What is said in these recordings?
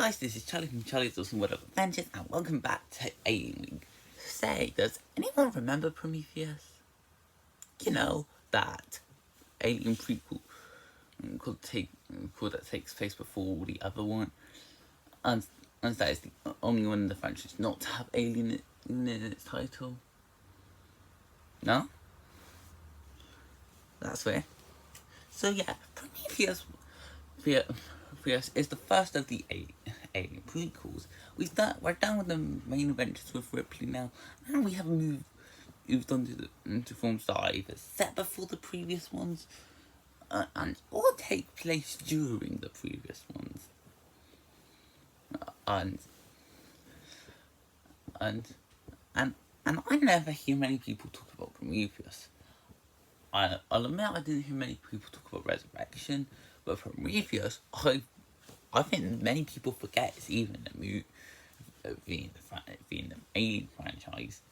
guys, this is Charlie from Charlie's Awesome World of Adventures, and welcome back to Alien Week. Say, does anyone remember Prometheus? You know, that Alien prequel that takes place before the other one, and that is the only one in the franchise not to have Alien in its title. No? That's weird. So yeah, Prometheus is the first of the Alien prequels. We're done with the main adventures with Ripley now, and we have moved on to films that are either set before the previous ones, or take place during the previous ones. And I never hear many people talk about Prometheus. I'll admit I didn't hear many people talk about Resurrection, but Prometheus, I think many people forget it's even a movie, being the Alien franchise.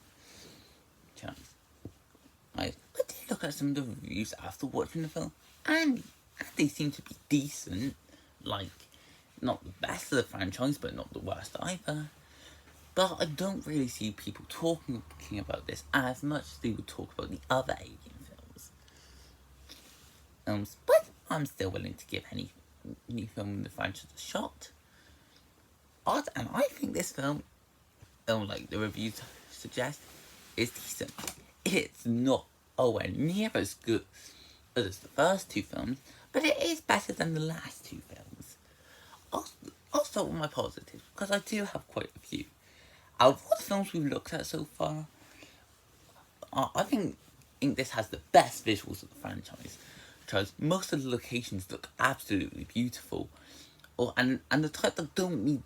I did look at some of the reviews after watching the film, and they seem to be decent. Like, not the best of the franchise, but not the worst either. But I don't really see people talking about this as much as they would talk about the other Alien films. But I'm still willing to give any new film in the franchise a shot. And I think this film, like the reviews suggest, is decent. It's not near as good as the first two films, but it is better than the last two films. I'll start with my positives, because I do have quite a few. Out of all the films we've looked at so far, I think this has the best visuals of the franchise, because most of the locations look absolutely beautiful. And the type that don't need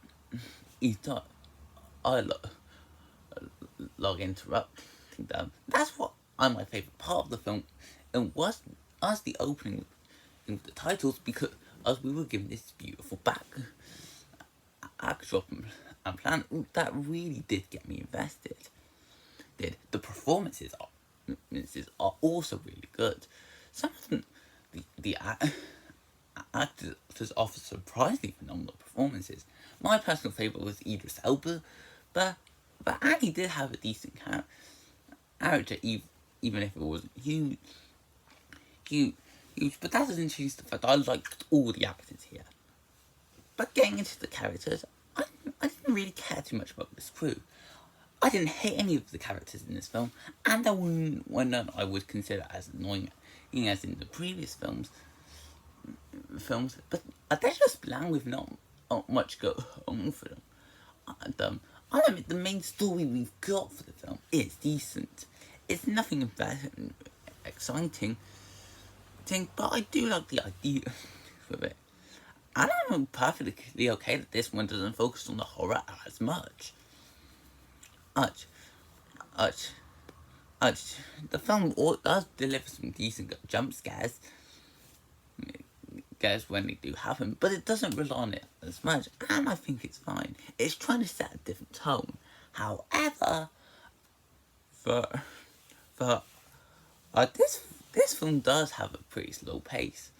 log interrupting them. That's what my favourite part of the film, and was the opening with the titles, because as we were given this beautiful backdrop and plan that really did get me invested. The performances are also really good. Some of them, the actors offer surprisingly phenomenal performances. My personal favourite was Idris Elba, but Annie did have a decent character, even if it wasn't huge. But that doesn't change the fact that I liked all the actors here. But getting into the characters, I didn't really care too much about this crew. I didn't hate any of the characters in this film, and there were none I would consider as annoying as in the previous films. But they're just bland with not much go on for them. And I admit the main story we've got for the film is decent. It's nothing exciting, but I do like the idea of it. And I'm perfectly okay that this one doesn't focus on the horror as much. The film does deliver some decent jump scares when they do happen, but it doesn't rely on it as much, and I think it's fine. It's trying to set a different tone. However, this film does have a pretty slow pace,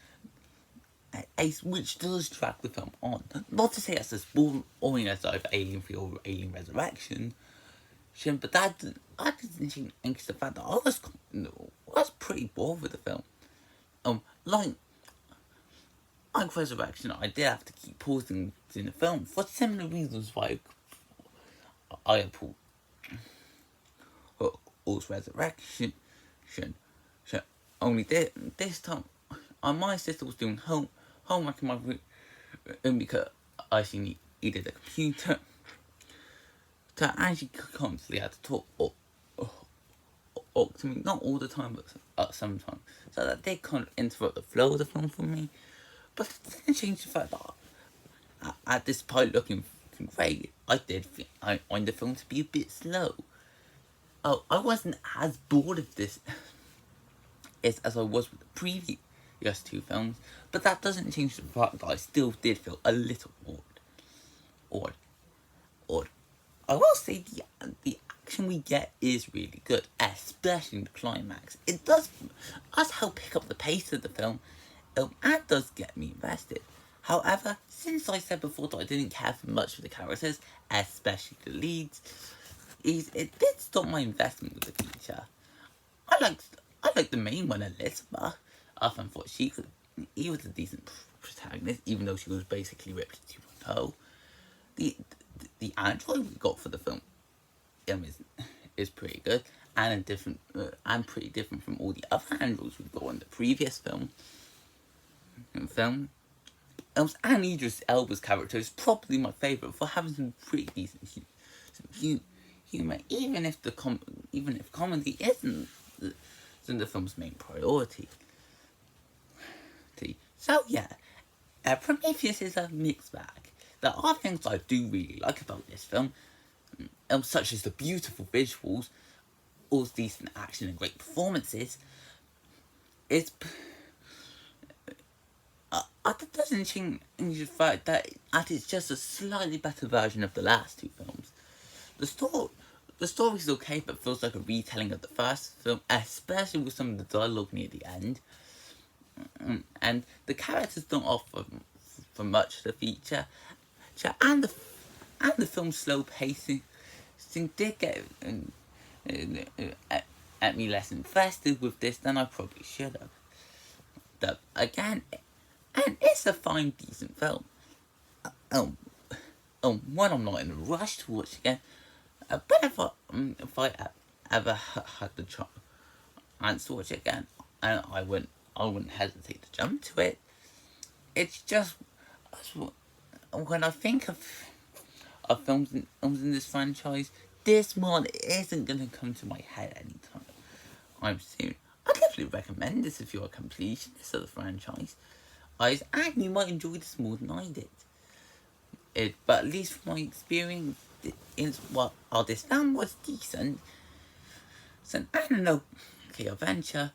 which does drag the film on. Not to say it's as boring as either Alien 3 or Alien Resurrection, but that didn't change the fact that I was pretty bored with the film. Like Resurrection, I did have to keep pausing in the film for similar reasons why I paused Resurrection. Only this time, my sister was doing homework in my room because I needed a computer. And she constantly had to talk to me, not all the time, but sometimes. So that did kind of interrupt the flow of the film for me. But it didn't change the fact that, despite looking great, I find the film to be a bit slow. I wasn't as bored of this as I was with the previous two films, but that doesn't change the fact that I still did feel a little odd. I will say the action we get is really good, especially in the climax. It does help pick up the pace of the film, and does get me invested. However, since I said before that I didn't care for much of the characters, especially the leads, it did stop my investment with the feature. I liked the main one, Elizabeth. I thought he was a decent protagonist, even though she was basically ripped 2.0. The the android we got for the film is pretty good and and pretty different from all the other androids we've got in the previous film. And Idris Elba's character is probably my favourite for having some pretty decent humour, even if comedy isn't the film's main priority. So yeah, Prometheus is a mixed bag. There are things I do really like about this film, such as the beautiful visuals, all decent action and great performances. It doesn't change the fact that it's just a slightly better version of the last two films. The story's okay, but feels like a retelling of the first film, especially with some of the dialogue near the end. And the characters don't offer for much of the feature, and the film's slow pacing did get at me less invested with this than I probably should have. But again, and it's a fine, decent film. When I'm not in a rush to watch again, but if I ever had the chance to watch it again, and I wouldn't hesitate to jump to it. It's just when I think of films in this franchise, this one isn't gonna come to my head anytime soon. I definitely recommend this if you're a completionist of the franchise. And you might enjoy this more than I did. But at least from my experience, this film was decent. So I don't know, okay, adventure.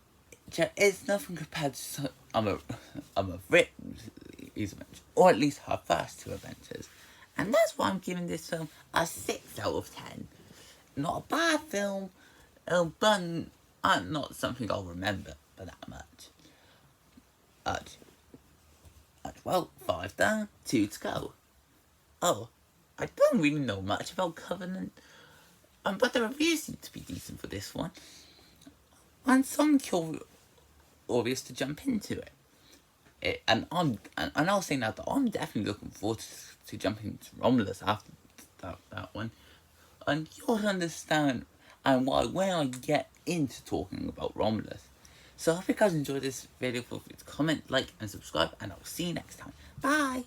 It's nothing compared to I'm a Rip adventure, or at least her first two adventures, and that's why I'm giving this film a 6 out of 10. Not a bad film, but not something I'll remember for that much. Well, 5 down, 2 to go. Oh, I don't really know much about Covenant, but the reviews seem to be decent for this one, and some curious to jump into it. And I'll say now that I'm definitely looking forward to jumping into Romulus after that one, and you'll understand when I get into talking about Romulus. So I hope you guys enjoyed this video. Feel free to comment, like, and subscribe, and I'll see you next time. Bye!